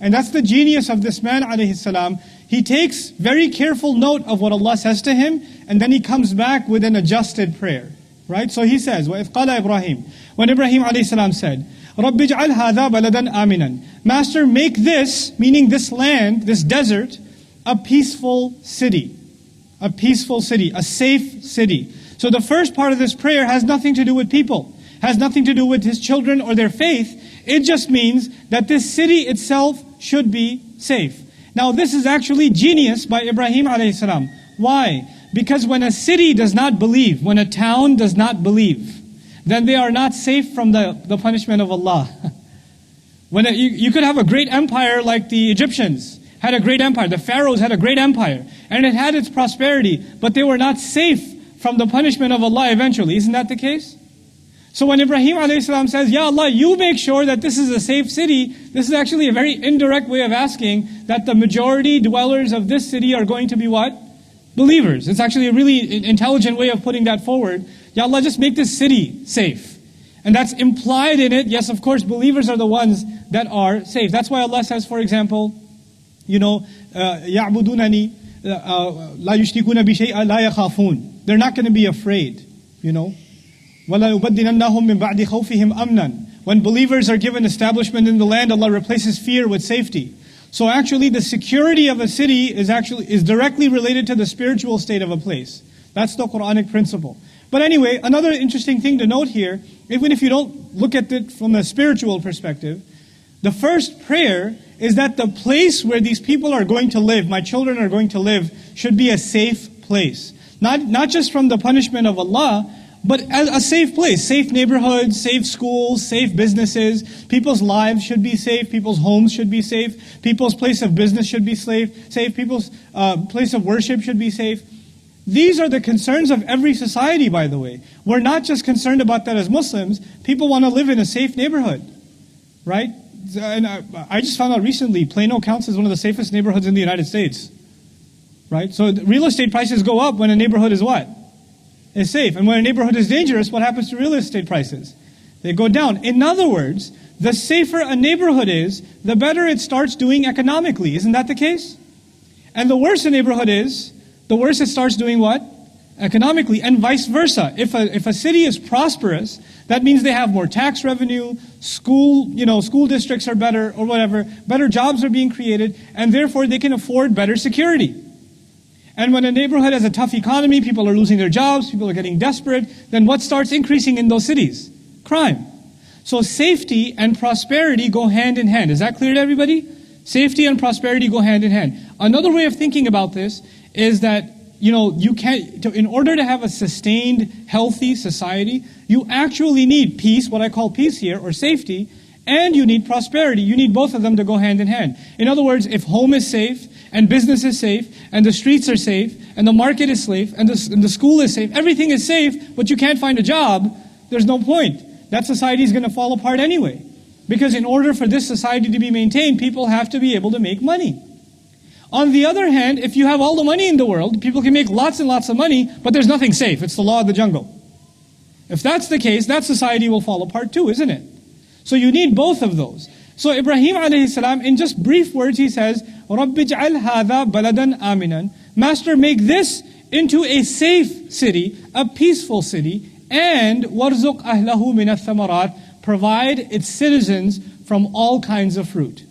And that's the genius of this man alayhi salam. He takes very careful note of what Allah says to him, and then he comes back with an adjusted prayer. Right? So he says, وَإِذْ قَالَ Ibrahim, when Ibrahim alayhi salam said, رَبِّ اجْعَلْ هَذَا بَلَدًا آمِنًا, Master, make this, meaning this land, this desert, a peaceful city. A peaceful city, a safe city. So the first part of this prayer has nothing to do with people, has nothing to do with his children or their faith. It just means that this city itself should be safe. Now this is actually genius by Ibrahim alayhi salam. Why? Because when a city does not believe, when a town does not believe, then they are not safe from the punishment of Allah. You could have a great empire like the Egyptians had a great empire, the pharaohs had a great empire, and it had its prosperity, but they were not safe from the punishment of Allah eventually. Isn't that the case? So when Ibrahim a.s. says, Ya Allah, you make sure that this is a safe city, this is actually a very indirect way of asking that the majority dwellers of this city are going to be what? Believers. It's actually a really intelligent way of putting that forward. Ya Allah, just make this city safe. And that's implied in it. Yes, of course, believers are the ones that are safe. That's why Allah says, for example, يَعْبُدُونَنِي لَا يُشْرِكُونَ بِشَيْءٍ لَا يَخَافُونَ. They're not going to be afraid, وَلَا يُبَدِّلَنَّهُمْ مِنْ بَعْدِ خَوْفِهِمْ أَمْنًا. When believers are given establishment in the land, Allah replaces fear with safety. So actually the security of a city is directly related to the spiritual state of a place. That's the Quranic principle. But anyway, another interesting thing to note here, even if you don't look at it from a spiritual perspective, the first prayer is that the place where these people are going to live, my children are going to live, should be a safe place. Not just from the punishment of Allah, but a safe place. Safe neighborhoods, safe schools, safe businesses. People's lives should be safe. People's homes should be safe. People's place of business should be safe. People's place of worship should be safe. These are the concerns of every society, by the way. We're not just concerned about that as Muslims. People want to live in a safe neighborhood, right? And I just found out recently, Plano counts as one of the safest neighborhoods in the United States, right? So real estate prices go up when a neighborhood is what? Is safe. And when a neighborhood is dangerous, what happens to real estate prices? They go down. In other words, the safer a neighborhood is, the better it starts doing economically. Isn't that the case? And the worse a neighborhood is, the worse it starts doing what? Economically, and vice versa. If a city is prosperous, that means they have more tax revenue, school districts are better, or whatever, better jobs are being created, and therefore they can afford better security. And when a neighborhood has a tough economy, people are losing their jobs, people are getting desperate, then what starts increasing in those cities? Crime. So safety and prosperity go hand in hand. Is that clear to everybody? Safety and prosperity go hand in hand. Another way of thinking about this is that, you can't, in order to have a sustained, healthy society, you actually need peace, what I call peace here, or safety, and you need prosperity. You need both of them to go hand in hand. In other words, if home is safe, and business is safe, and the streets are safe, and the market is safe, and the school is safe, everything is safe, but you can't find a job, there's no point. That society is going to fall apart anyway. Because in order for this society to be maintained, people have to be able to make money. On the other hand, if you have all the money in the world, people can make lots and lots of money, but there's nothing safe. It's the law of the jungle. If that's the case, that society will fall apart too, isn't it? So you need both of those. So Ibrahim a.s., in just brief words, he says, رَبِّ اجْعَلْ هَذَا بَلَدًا آمِنًا. Master, make this into a safe city, a peaceful city, and وَارْزُقْ أَهْلَهُ مِنَ الثَّمَرَاتِ. Provide its citizens from all kinds of fruit.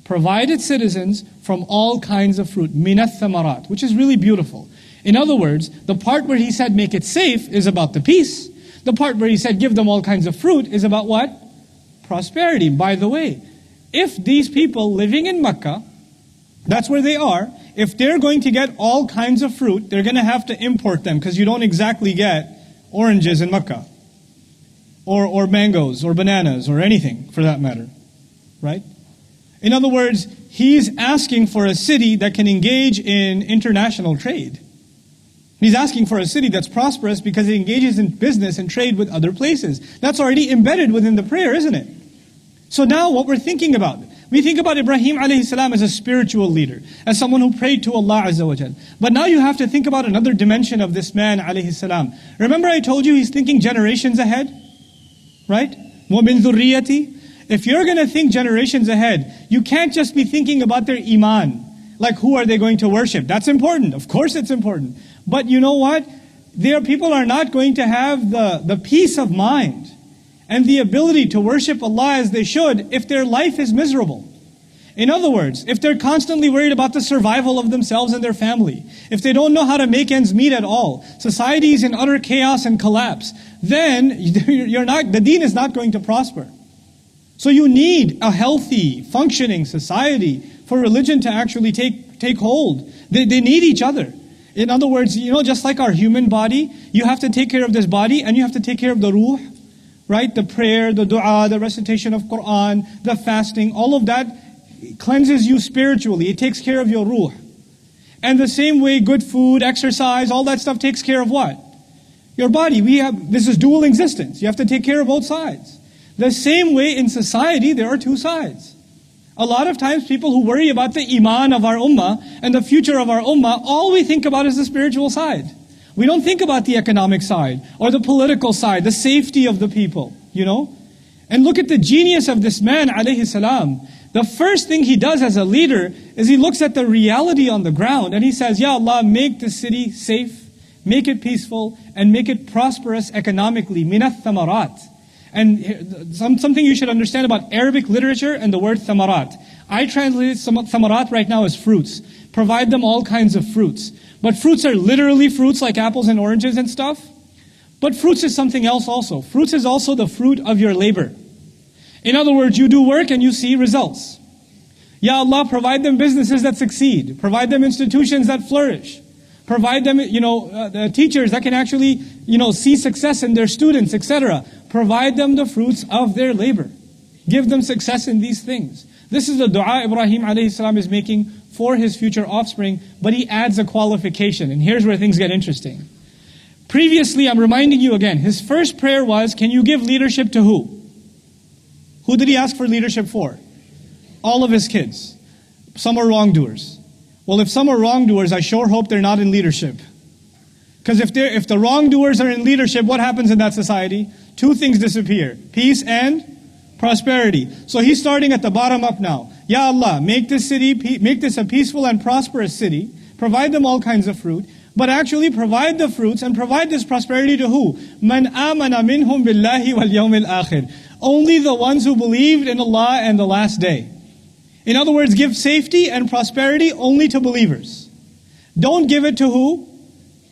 Provide its citizens from all kinds of fruit, مِنَ الثَّمَرَاتِ, which is really beautiful. In other words, the part where he said make it safe is about the peace. The part where he said give them all kinds of fruit is about what? Prosperity. By the way, if these people living in Mekkah, that's where they are, if they're going to get all kinds of fruit, they're going to have to import them, because you don't exactly get oranges in Mekkah, or mangoes, or bananas, or anything for that matter, right? In other words, he's asking for a city that can engage in international trade. He's asking for a city that's prosperous because it engages in business and trade with other places. That's already embedded within the prayer, isn't it? So now what we're thinking about, we think about Ibrahim a.s. as a spiritual leader, as someone who prayed to Allah Azza wa Jal. But now you have to think about another dimension of this man a.s. Remember I told you he's thinking generations ahead? Right? وَمِن ذُرِّيَّتِي. if you're going to think generations ahead, you can't just be thinking about their iman. Like, who are they going to worship? That's important. Of course it's important. But you know what? People are not going to have the peace of mind and the ability to worship Allah as they should if their life is miserable. In other words, if they're constantly worried about the survival of themselves and their family, if they don't know how to make ends meet at all, society is in utter chaos and collapse, then the deen is not going to prosper. So you need a healthy, functioning society for religion to actually take hold. They need each other. In other words, just like our human body, you have to take care of this body and you have to take care of the ruh, right? The prayer, the dua, the recitation of Quran, the fasting, all of that cleanses you spiritually. It takes care of your ruh. And the same way, good food, exercise, all that stuff takes care of what? Your body. This is dual existence. You have to take care of both sides. The same way in society, there are two sides. A lot of times people who worry about the iman of our ummah and the future of our ummah, all we think about is the spiritual side. We don't think about the economic side or the political side, the safety of the people, And look at the genius of this man, alayhi salam. The first thing he does as a leader is he looks at the reality on the ground and he says, Ya Allah, make the city safe, make it peaceful, and make it prosperous economically. Minat thamarat. And something you should understand about Arabic literature and the word thamarat. I translate thamarat right now as fruits. Provide them all kinds of fruits. But fruits are literally fruits like apples and oranges and stuff. But fruits is something else also. Fruits is also the fruit of your labor. In other words, you do work and you see results. Ya Allah, provide them businesses that succeed. Provide them institutions that flourish. Provide them, teachers that can actually, see success in their students, etc. Provide them the fruits of their labor. Give them success in these things. This is the dua Ibrahim alayhi salam is making for his future offspring, but he adds a qualification. And here's where things get interesting. Previously, I'm reminding you again, his first prayer was, can you give leadership to who? Who did he ask for leadership for? All of his kids. Some are wrongdoers. Well, if some are wrongdoers, I sure hope they're not in leadership. Because if the wrongdoers are in leadership, what happens in that society? Two things disappear. Peace and prosperity. So he's starting at the bottom up now. Ya Allah, make this a peaceful and prosperous city. Provide them all kinds of fruit. But actually provide the fruits and provide this prosperity to who? Man amana minhum billahi wal yawmil akhir. Only the ones who believed in Allah and the last day. In other words, give safety and prosperity only to believers. Don't give it to who?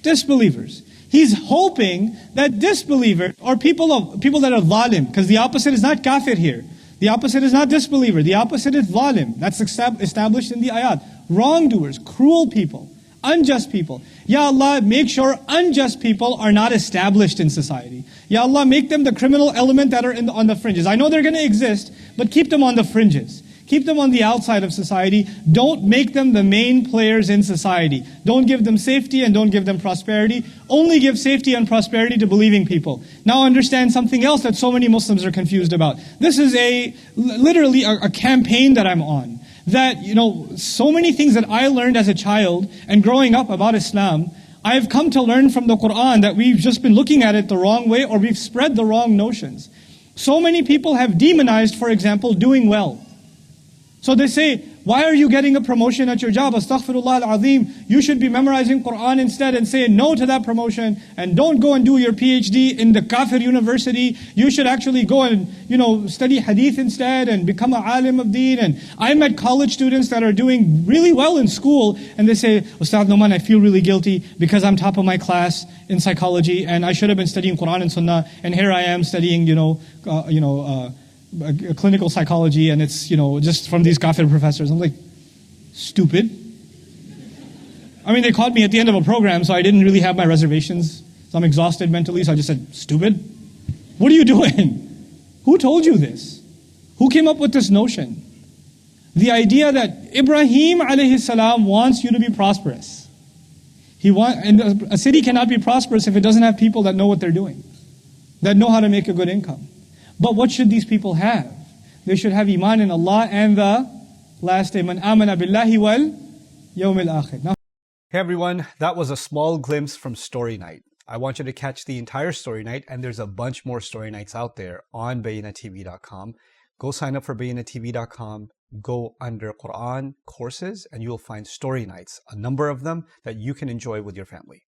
Disbelievers. He's hoping that disbelievers or people that are zalim, because the opposite is not kafir here. The opposite is not disbeliever. The opposite is zalim. That's established in the ayat. Wrongdoers, cruel people, unjust people. Ya Allah, make sure unjust people are not established in society. Ya Allah, make them the criminal element that are on the fringes. I know they're going to exist, but keep them on the fringes. Keep them on the outside of society. Don't make them the main players in society. Don't give them safety and don't give them prosperity. Only give safety and prosperity to believing people. Now understand something else that so many Muslims are confused about. This is literally a campaign that I'm on. That, so many things that I learned as a child and growing up about Islam, I've come to learn from the Quran that we've just been looking at it the wrong way or we've spread the wrong notions. So many people have demonized, for example, doing well. So they say, why are you getting a promotion at your job? Astaghfirullah al-azim. You should be memorizing Quran instead and say no to that promotion. And don't go and do your PhD in the kafir university. You should actually go and, study hadith instead and become a alim of deen. And I met college students that are doing really well in school. And they say, Ustad Nouman, I feel really guilty because I'm top of my class in psychology. And I should have been studying Quran and Sunnah. And here I am studying, clinical psychology, and it's, just from these kafir professors. I'm like, stupid. I mean, they caught me at the end of a program, so I didn't really have my reservations. So I'm exhausted mentally, so I just said, stupid? What are you doing? Who told you this? Who came up with this notion? The idea that Ibrahim alayhi salam wants you to be prosperous. And a city cannot be prosperous if it doesn't have people that know what they're doing, that know how to make a good income. But what should these people have? They should have iman in Allah and the last day. Man amana billahi wal yawmil akhir. Hey everyone, that was a small glimpse from Story Night. I want you to catch the entire Story Night, and there's a bunch more Story Nights out there on BayyinahTV.com. go sign up for BayyinahTV.com, go under Quran courses, and you'll find story nights, a number of them that you can enjoy with your family.